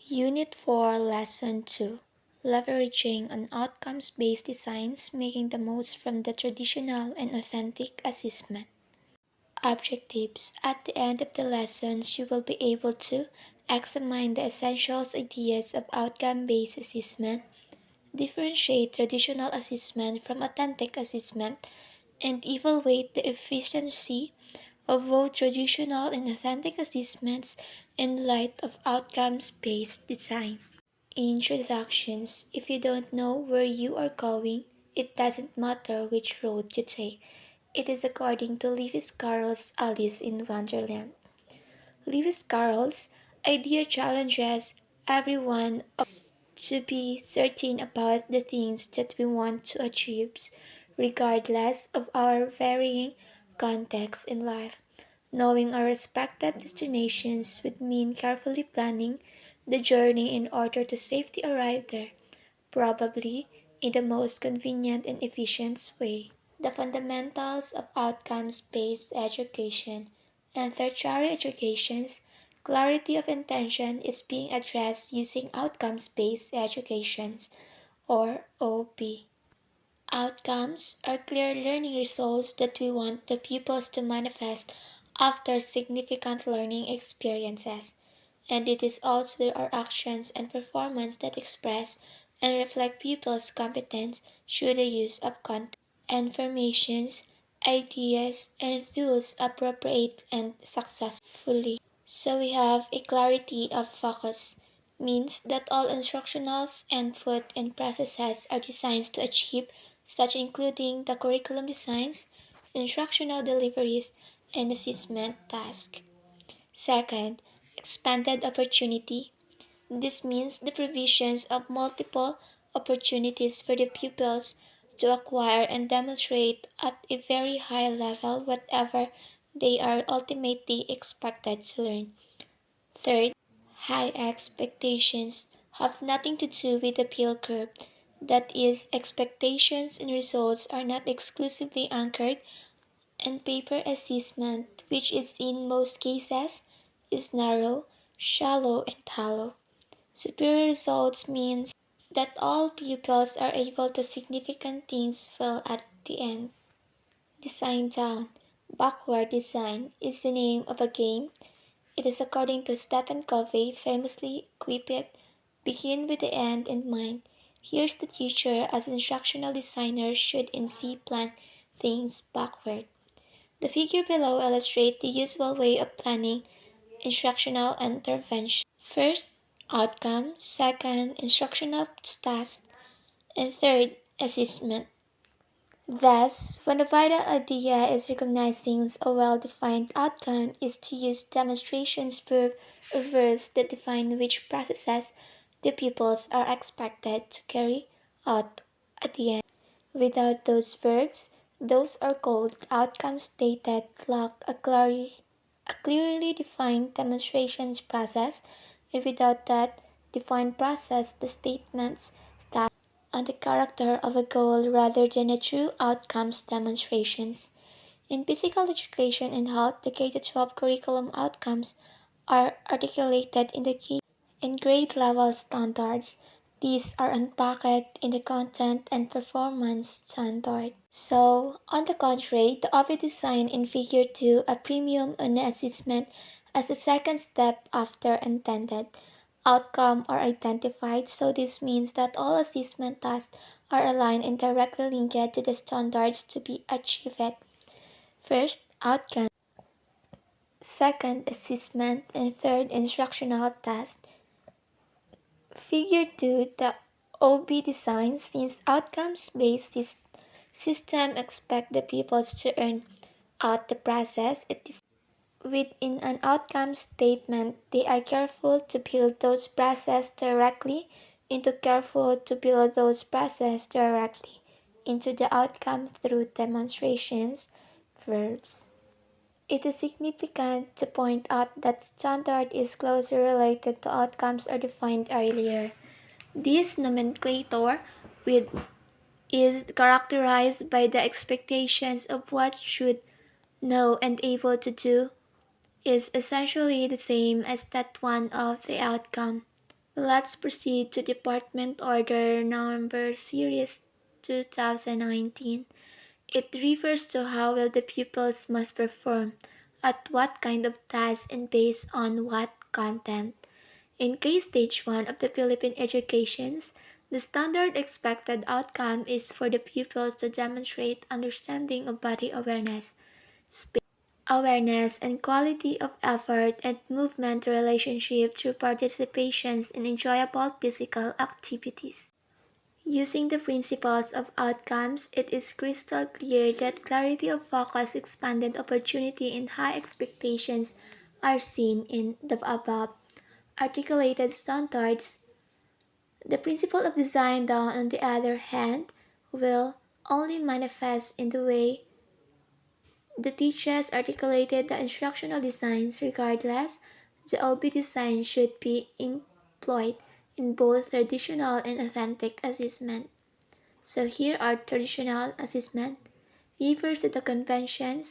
Unit 4, Lesson 2, Leveraging on Outcomes-Based Designs, Making the Most from the Traditional and Authentic Assessment. Objectives. At the end of the lessons, you will be able to examine the essential ideas of outcome-based assessment, differentiate traditional assessment from authentic assessment, and evaluate the efficiency of both traditional and authentic assessments in light of outcomes-based design. Introductions. If you don't know where you are going, it doesn't matter which road you take. It is according to Lewis Carroll's Alice in Wonderland. Lewis Carroll's idea challenges everyone of us to be certain about the things that we want to achieve, regardless of our varying contexts in life. Knowing our respective destinations would mean carefully planning the journey in order to safely arrive there, probably in the most convenient and efficient way. The fundamentals of outcomes-based education and tertiary education's clarity of intention is being addressed using outcomes-based educations, or OP. Outcomes are clear learning results that we want the pupils to manifest after significant learning experiences, and it is also our actions and performance that express and reflect pupils' competence through the use of content, informations, ideas, and tools appropriate and successfully. So we have a clarity of focus, means that all instructionals, input, and processes are designed to achieve such including the curriculum designs, instructional deliveries, and assessment tasks. Second, expanded opportunity. This means the provisions of multiple opportunities for the pupils to acquire and demonstrate at a very high level whatever they are ultimately expected to learn. Third, high expectations have nothing to do with the bell curve. That is, expectations and results are not exclusively anchored in paper assessment, which is in most cases is narrow, shallow, and hollow. Superior results means that all pupils are able to significant things well at the end. Design down. Backward design is the name of a game. It is according to Stephen Covey famously quipped, begin with the end in mind. Here's the teacher as instructional designer should and see plan things backward. The figure below illustrates the usual way of planning instructional intervention. First, outcome, second, instructional task, and third, assessment. Thus, when the vital idea is recognizing a well-defined outcome is to use demonstrations verb or verbs that define which processes the pupils are expected to carry out at the end. Without those verbs, those are called outcomes stated lack a clearly defined demonstrations process, and without that defined process, the statements that on the character of a goal rather than a true outcomes demonstrations. In physical education and health, the K-12 curriculum outcomes are articulated in the key and grade level standards. These are unpacked in the content and performance standard. So, on the contrary, the OV design in Figure 2 a premium on assessment as the second step after intended outcome are identified. So this means that all assessment tasks are aligned and directly linked to the standards to be achieved. First, outcome. Second, assessment. And third, instructional task. Figure 2, the OB design, since outcomes-based system expect the pupils to earn out the process. Within an outcome statement, they are careful to build those processes directly into the outcome through demonstrations, verbs. It is significant to point out that standard is closely related to outcomes are defined earlier. This nomenclature with is characterized by the expectations of what should know and able to do is essentially the same as that one of the outcome. Let's proceed to Department Order Number Series 2019. It refers to how well the pupils must perform, at what kind of task and based on what content. In K-Stage 1 of the Philippine Educations, the standard expected outcome is for the pupils to demonstrate understanding of body awareness, space awareness, and quality of effort and movement relationship through participations in enjoyable physical activities. Using the principles of outcomes, it is crystal clear that clarity of focus, expanded opportunity, and high expectations are seen in the above articulated standards. The principle of design, down on the other hand, will only manifest in the way the teachers articulated the instructional designs. Regardless, the OB design should be employed in both traditional and authentic assessment. So here are traditional assessment refers to the conventional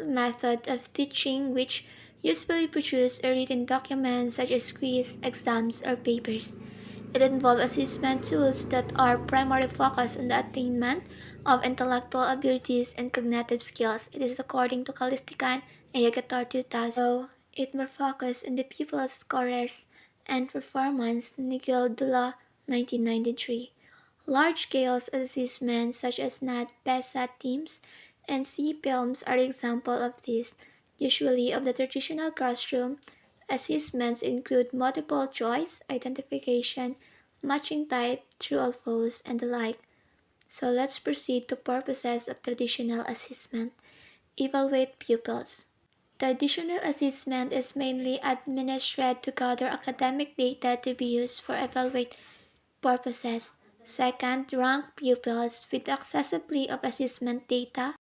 method of teaching which usually produce a written document such as quiz, exams, or papers. It involves assessment tools that are primarily focused on the attainment of intellectual abilities and cognitive skills. It is according to Kalistikan and Yagatar 2000. So, it more focused on the pupils' scores and performance, Nigel Dula 1993. Large-scale assessments such as NAT, PESA, TIMSS, and C-films are examples of this. Usually of the traditional classroom, assessments include multiple choice, identification, matching type, true or false, and the like. So let's proceed to purposes of traditional assessment. Evaluate pupils. Traditional assessment is mainly administered to gather academic data to be used for evaluate purposes. Second, rank pupils with accessibility of assessment data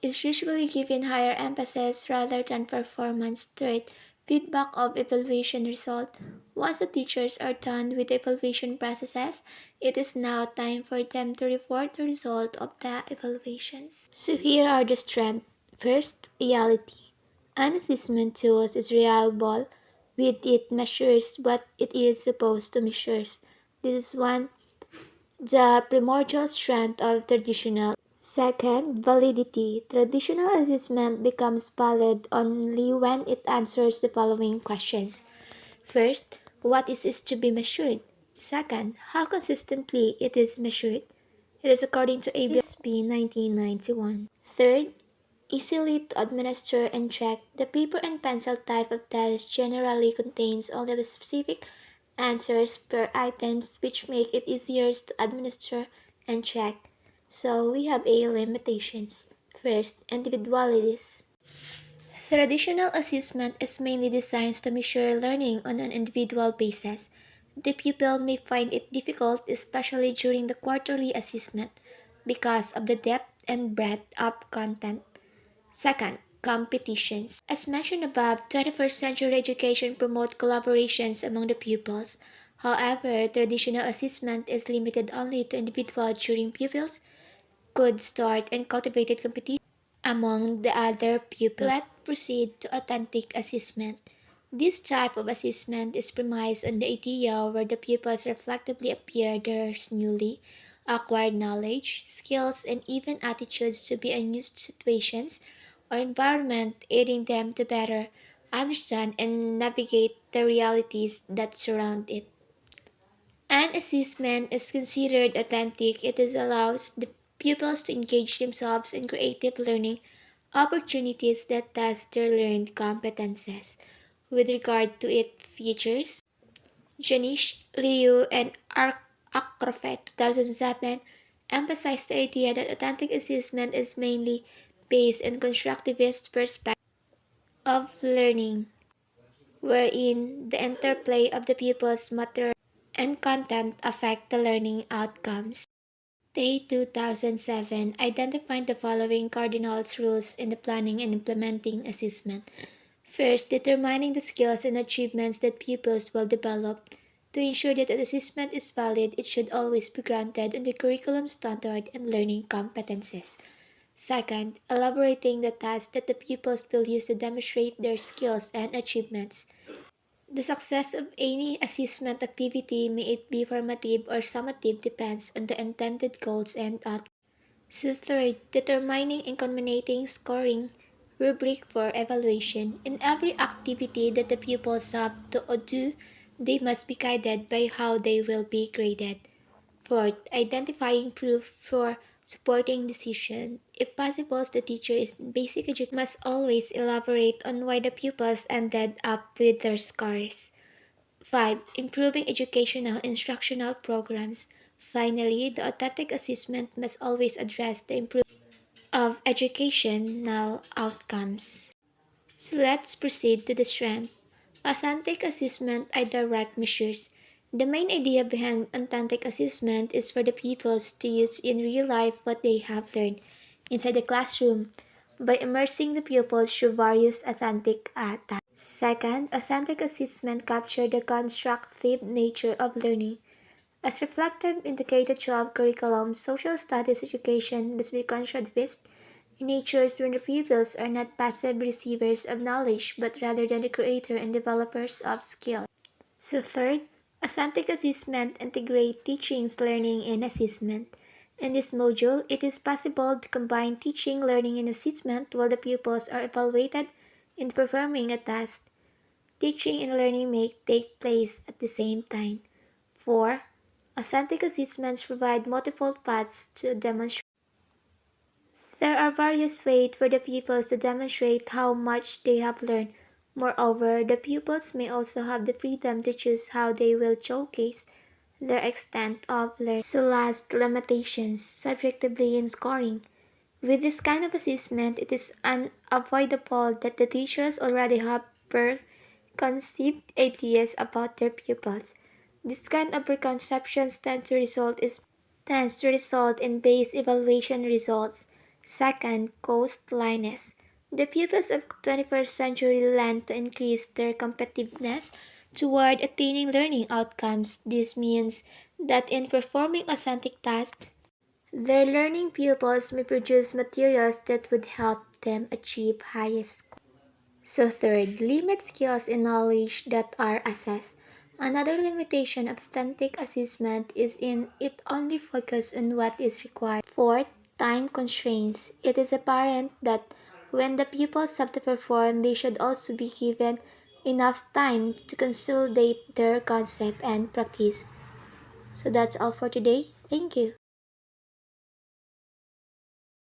is usually given higher emphasis rather than performance. Third, feedback of evaluation result. Once the teachers are done with the evaluation processes, it is now time for them to report the result of the evaluations. So here are the strengths. First, reality. An assessment tool is reliable with it measures what it is supposed to measure. This is one the primordial strength of traditional. Second, validity. Traditional assessment becomes valid only when it answers the following questions. First, what is to be measured? Second, how consistently it is measured? It is according to ABSB 1991. Third, easily to administer and check. The paper and pencil type of test generally contains only the specific answers per items which make it easier to administer and check. So we have a limitations. First, individualities. Traditional assessment is mainly designed to measure learning on an individual basis. The pupil may find it difficult, especially during the quarterly assessment, because of the depth and breadth of content. Second, competitions. As mentioned above, 21st century education promotes collaborations among the pupils. However, traditional assessment is limited only to individuals during pupils could start and cultivated competition among the other pupils. Let's proceed to authentic assessment. This type of assessment is premised on the idea where the pupils reflectively appear their newly acquired knowledge, skills, and even attitudes to be unused situations or environment, aiding them to better understand and navigate the realities that surround it. An assessment is considered authentic. It is allows the pupils to engage themselves in creative learning opportunities that test their learned competences. With regard to its features, Janish, Liu, and Akrofet 2007 emphasized the idea that authentic assessment is mainly based on constructivist perspective of learning, wherein the interplay of the pupil's material and content affect the learning outcomes. Day 2007 identified the following cardinal rules in the planning and implementing assessment. First, determining the skills and achievements that pupils will develop. To ensure that an assessment is valid, it should always be granted on the curriculum standard and learning competencies. Second, elaborating the tasks that the pupils will use to demonstrate their skills and achievements. The success of any assessment activity, may it be formative or summative, depends on the intended goals and outcomes. So third, determining and culminating scoring rubric for evaluation. In every activity that the pupils have to do, they must be guided by how they will be graded. Fourth, identifying proof for supporting decision. If possible, the teacher in basic education must always elaborate on why the pupils ended up with their scores. 5. Improving educational instructional programs. Finally, the authentic assessment must always address the improvement of educational outcomes. So let's proceed to the strength. Authentic assessment are direct measures. The main idea behind authentic assessment is for the pupils to use in real life what they have learned inside the classroom by immersing the pupils through various authentic tasks. Second, authentic assessment capture the constructive nature of learning. As reflected in the K-12 curriculum, social studies education must be constructivist in nature when the pupils are not passive receivers of knowledge but rather than the creator and developers of skills. So third, authentic assessment integrate teachings, learning, and assessment. In this module, it is possible to combine teaching, learning, and assessment while the pupils are evaluated in performing a task. Teaching and learning may take place at the same time. 4. Authentic assessments provide multiple paths to demonstrate. There are various ways for the pupils to demonstrate how much they have learned. Moreover, the pupils may also have the freedom to choose how they will showcase their extent of learning. So last, limitations, subjectively in scoring. With this kind of assessment, it is unavoidable that the teachers already have preconceived ideas about their pupils. This kind of preconceptions tends to result in base evaluation results. Second, coastlines. The pupils of 21st century learn to increase their competitiveness toward attaining learning outcomes. This means that in performing authentic tasks, their learning pupils may produce materials that would help them achieve highest scores. So third, limit skills and knowledge that are assessed. Another limitation of authentic assessment is in it only focuses on what is required. Fourth, time constraints. It is apparent that when the pupils have to perform, they should also be given enough time to consolidate their concept and practice. So that's all for today. Thank you.